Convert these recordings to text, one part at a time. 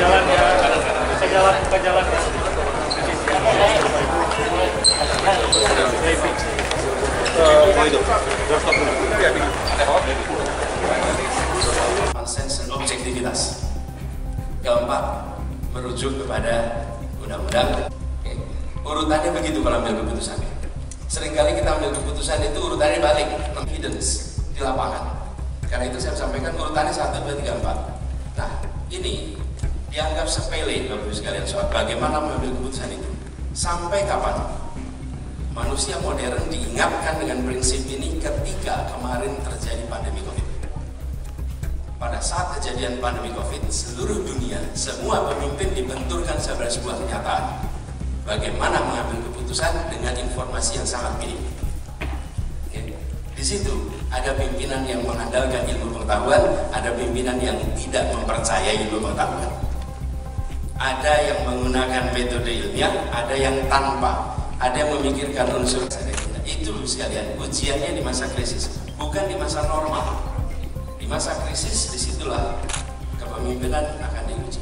Jalan ya, bisa jalan, buka jalan ya. Konsensus dan objektivitas. Keempat, merujuk kepada undang-undang. Urutannya begitu kalau ambil keputusannya. Seringkali kita ambil keputusan itu urutannya balik, evidence di lapangan. Karena itu saya sampaikan urutannya 1, 2, 3, 4. Nah, ini dianggap sepele Bapak Ibu sekalian soal bagaimana mengambil keputusan itu. Sampai kapan manusia modern diingatkan dengan prinsip ini ketika kemarin terjadi pandemi COVID. Pada saat kejadian pandemi COVID, seluruh dunia, semua pemimpin dibenturkan sebagai sebuah kenyataan. Bagaimana mengambil keputusan dengan informasi yang sangat minim. Di situ ada pimpinan yang mengandalkan ilmu pengetahuan, ada pimpinan yang tidak mempercayai ilmu pengetahuan. Ada yang menggunakan metode ilmiah, ada yang tanpa, ada yang memikirkan unsur. Itu sekalian ujiannya di masa krisis, bukan di masa normal. Di masa krisis disitulah kepemimpinan akan diuji.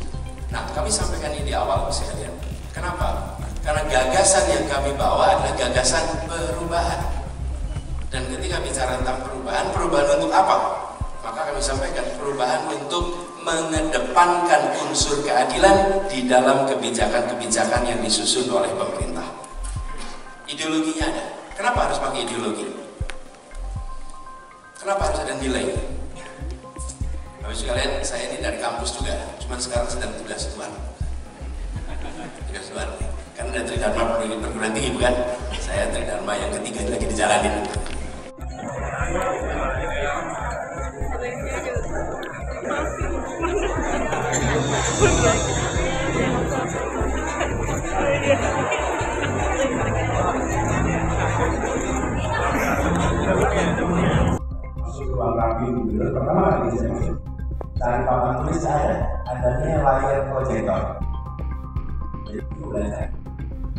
Nah, kami sampaikan ini di awal sekalian. Kenapa? Karena gagasan yang kami bawa adalah gagasan perubahan. Dan ketika bicara tentang perubahan, perubahan untuk apa? Maka kami sampaikan perubahan untuk mengedepankan unsur keadilan di dalam kebijakan-kebijakan yang disusun oleh pemerintah. Ideologinya ada. Kenapa harus pakai ideologi? Kenapa harus ada nilai? Bapak sekalian, saya ini dari kampus juga, cuman sekarang sedang tugas luar. Tugas luar. Kan ada Tridharma perguruan tinggi bukan? Saya Tridharma yang ketiga lagi dijalanin. Ruang rapi dulu, pertama kali saya masuk cari papan tulis adanya layar proyektor. Jadi belajar.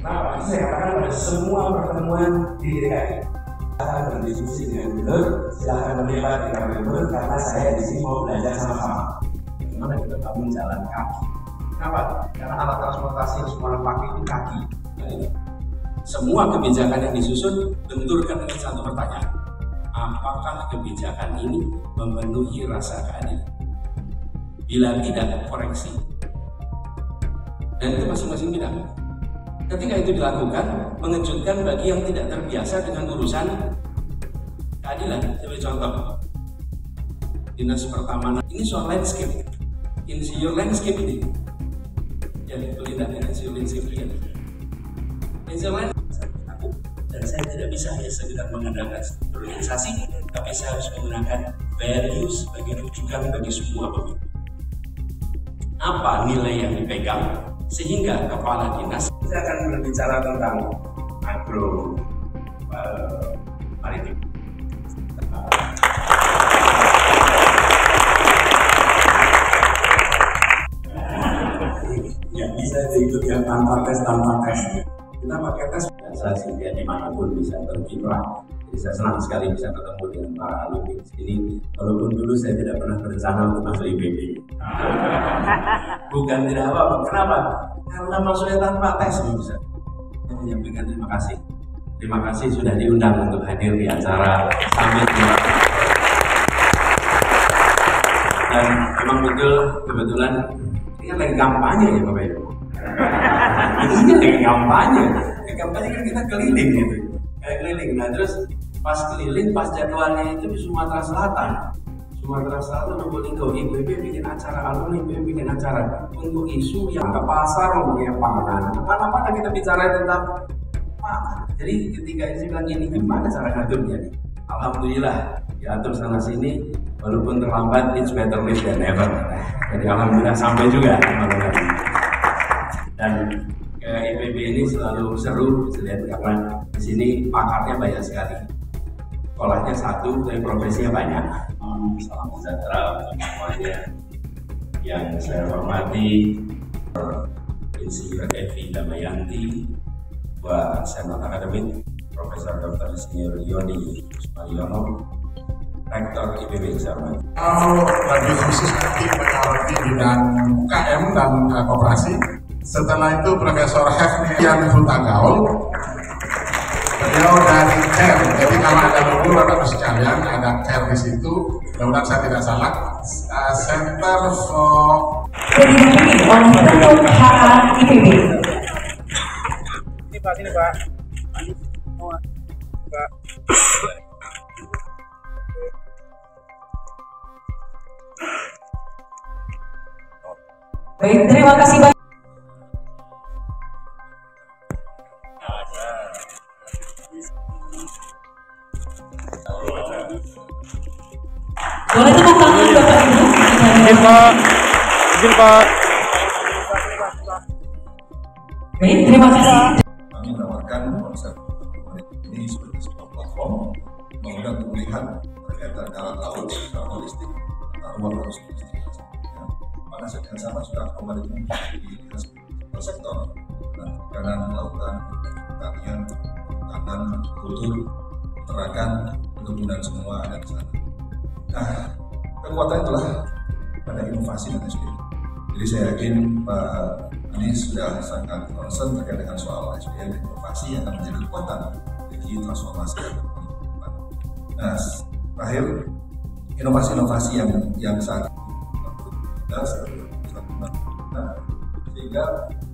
Kenapa? Saya katakan pada semua pertemuan di DKI akan berdiskusi dengan gubernur, silahkan berdebat dengan gubernur karena saya di sini mau belajar sama-sama. Bagaimana kita bangun jalan kaki? Kenapa? Karena alat transportasi yang semua orang pakai itu kaki. Semua kebijakan yang disusun benturkan dengan satu pertanyaan. Apakah kebijakan ini memenuhi rasa keadilan? Bila tidak, koreksi. Dan itu masing-masing bidang. Ketika itu dilakukan, mengejutkan bagi yang tidak terbiasa dengan urusan keadilan. Sebagai contoh, dinas pertamanan ini soal landscape, insinyur landscape ini. Ya, itu insinyur landscape ini. Insinyur landscape. Dan saya tidak bisa hanya sekedar mengandalkan organisasi, tapi saya harus menggunakan values sebagai rujukan bagi semua pemimpin. Apa nilai yang dipegang sehingga kepala dinas kita akan berbicara tentang agro maritim. Ya bisa diikut yang tanpa tes. Kita pakai tes biasa sehingga dimanapun bisa berkiprah. Jadi saya senang sekali bisa ketemu dengan para alumni di sini. Walaupun dulu saya tidak pernah berencana untuk masuk IPB. Bukan tidak apa-apa. Kenapa? Karena masuknya tanpa tes bisa. Saya menyampaikan terima kasih. Terima kasih sudah diundang untuk hadir di acara Summit. Dan memang betul kebetulan ini kan lagi kampanye ya Bapak Ibu. Ini lagi kampanye. Kampanye kan kita keliling gitu. Kayak keliling. Nah terus pas keliling, pas jadwalnya itu di Sumatera Selatan. Sumatera Selatan Probolinggo, IPB bikin acara, alumni IPB bikin acara untuk isu yang ke pasar, ngomongnya pangan. Mana-mana kita bicara tentang pangan. Jadi ketika ini bilang ini gimana cara ngaturnya? Alhamdulillah diatur sana sini, walaupun terlambat, it's better late than never. Jadi alhamdulillah sampai juga malam hari. Dan IPB ini selalu seru, lihat karena di sini pakarnya banyak sekali. Sekolahnya satu, tapi profesinya banyak. Salam sejahtera untuk semuanya. Yang saya hormati Insinyur Evi Damayanti, Ketua Senat Akademik, Profesor Dr. Insinyur Yoni Sumaryono, Rektor IPB yang saya hormati. Kalau bagi khusus nanti Prodi Bidang UKM dan Koperasi. Setelah itu Profesor Hefnian Hutagaul, beliau dari CARE. Jadi kalau ada logo Bapak sekalian, ada CARE di situ. Mudah-mudahan saya tidak salah. Center for Ini Ini Pak, sini Pak. Pak. Baik, terima kasih banyak. Boleh tepuk tangan Bapak Ibu? Izin Pak. Izin Pak. Baik, terima kasih. Kami menawarkan konsep ini sebagai sebuah platform memudahkan untuk melihat berkaitan darat laut secara holistik, ruang logistik, mana dengan sama sudah kembali di sektor perikanan, lautan, pertanian, pertanian, kultur, peternakan, perkebunan semua ada di sana. Nah, kekuatan itulah pada inovasi dan SDM. Jadi saya yakin Pak Anies sudah sangat concern terkait dengan soal SDM dan inovasi yang akan menjadi kekuatan bagi transformasi ke depan. Nah, terakhir inovasi-inovasi yang saat sehingga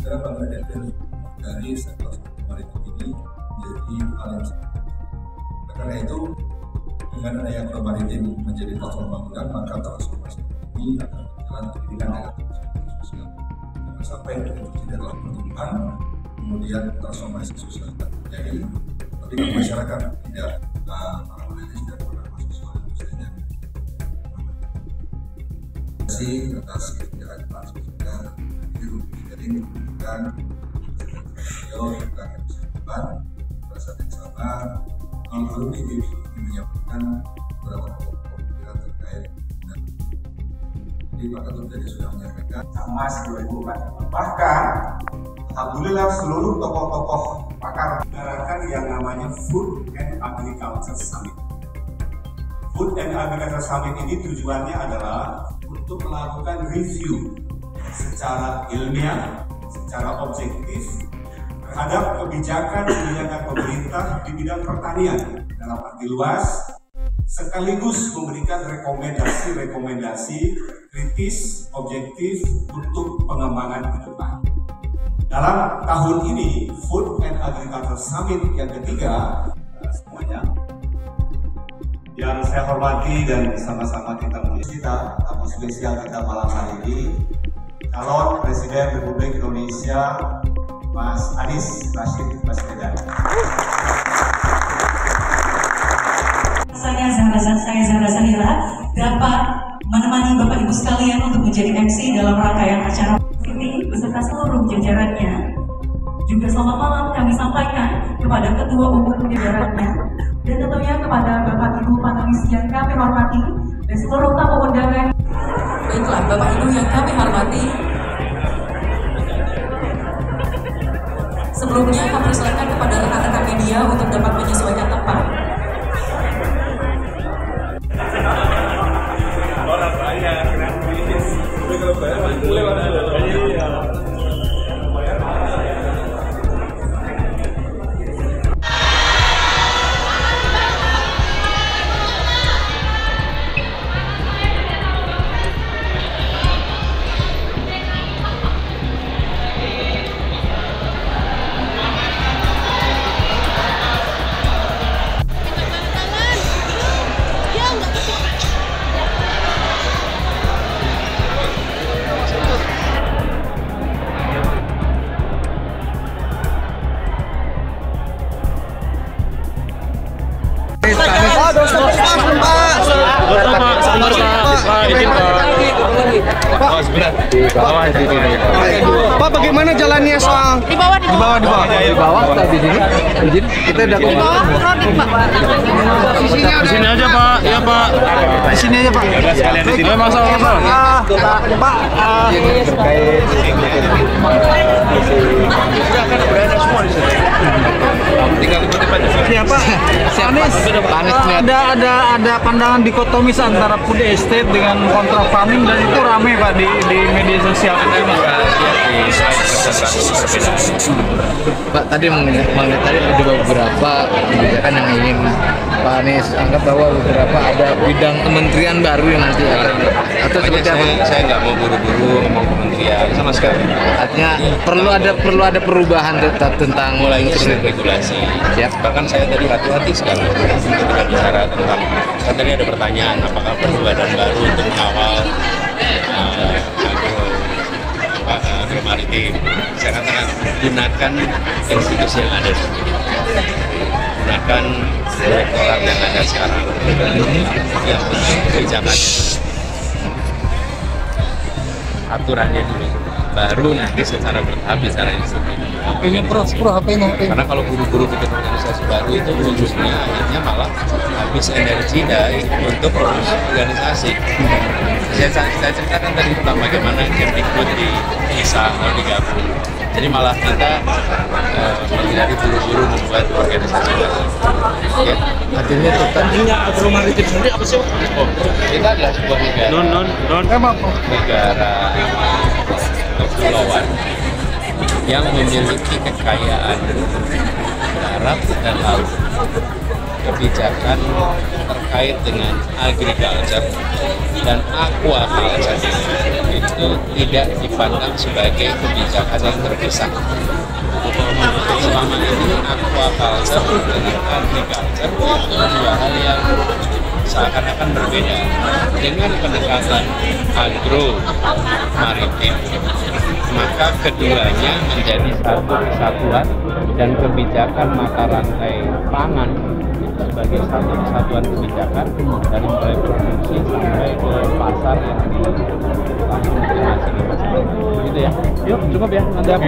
dalam pengadaan dari sektor maritim ini menjadi hal yang sangat. Karena itu dengan adanya maritim menjadi platform bangunan, maka transformasi ini akan berjalan pendidikan dan transformasi sosial. Jangan sampai itu adalah pertumbuhan, kemudian transformasi sosial terjadi, tapi kalau masyarakat tidak menganalisis dan mahasiswa misalnya. Terima kasih atas kehadiran Pak Sudha di sharing pendidikan tentang depan pada yang sama. Alumni ini menyampaikan beberapa pemikiran terkait dengan di Pak Ketum tadi sudah menyampaikan Mas 2004. Bahkan alhamdulillah seluruh tokoh-tokoh pakar mengadakan yang namanya Food and Agriculture Summit. Food and Agriculture Summit ini tujuannya adalah untuk melakukan review secara ilmiah, secara objektif terhadap kebijakan pemerintah di bidang pertanian dalam arti luas, sekaligus memberikan rekomendasi kritis, objektif untuk pengembangan ke depan. Dalam tahun ini, Food and Agriculture Summit yang ketiga, semuanya, yang saya hormati dan sama-sama kita tamu spesial kita malam hari ini, calon Presiden Republik Indonesia, Mas Anies Rashid Baswedan. Saya Zahra Sanira dapat menemani Bapak Ibu sekalian untuk menjadi MC dalam rangkaian acara ini beserta seluruh jajarannya. Juga selamat malam kami sampaikan kepada Ketua Umum jajarannya dan tentunya kepada Bapak Ibu panelis yang kami hormati dan seluruh tamu undangan. Baiklah Bapak Ibu yang kami hormati, sebelumnya kami persilakan kepada rekan-rekan media untuk dapat menyesuaikan tempat. Orang banyak, gratis. Tapi kalau bayar boleh Pak, bagaimana jalannya soal di bawah di sini izin kita udah di bawah di sini aja Pak, ya Pak, di sini aja Pak, di sini masalah Pak terkait sudah kan berada semua di sini. tinggal ikutin aja. Siapa? Anies. Ada pandangan dikotomis antara food estate dengan kontra farming dan itu rame Pak di media sosial itu. Pak, tadi mengenai tadi ada beberapa kebijakan yang ingin Pak Anies anggap bahwa beberapa ada bidang kementerian baru yang nanti akan atau seperti apa? Saya nggak mau buru-buru ngomong kementerian sama sekali. Artinya perlu ada perubahan tetap tentang Mulainya dari regulasi. Siap. Bahkan saya tadi hati-hati sekali ketika bicara tentang, kan tadi ada pertanyaan apakah perlu badan baru untuk mengawal agro maritim. Saya katakan gunakan institusi yang ada, gunakan direktorat yang ada sekarang, yang penting kebijakan aturannya dulu, baru nanti secara bertahap bicara institusi. Karena kalau buru-buru bikin organisasi baru itu ujungnya akhirnya malah habis energi dari untuk organisasi. Saya ceritakan tadi tentang bagaimana Kemdikbud dipisah atau digabung. Jadi malah kita menghindari buru-buru membuat organisasi baru. Ya. artinya tadinya agro maritim sendiri apa sih? Oh, kita adalah sebuah negara. Negara kepulauan yang memiliki kekayaan darat dan laut. Kebijakan terkait dengan agriculture dan aquaculture itu tidak dipandang sebagai kebijakan yang terpisah. Selama ini aquaculture dengan agriculture itu dua hal yang seakan-akan berbeda. Dengan pendekatan agro maritim, maka keduanya menjadi satu kesatuan dan kebijakan mata rantai pangan itu sebagai satu kesatuan kebijakan dari mulai produksi sampai ke pasar yang langsung masing-masing. Gitu ya. Yuk, cukup ya. Nanti aku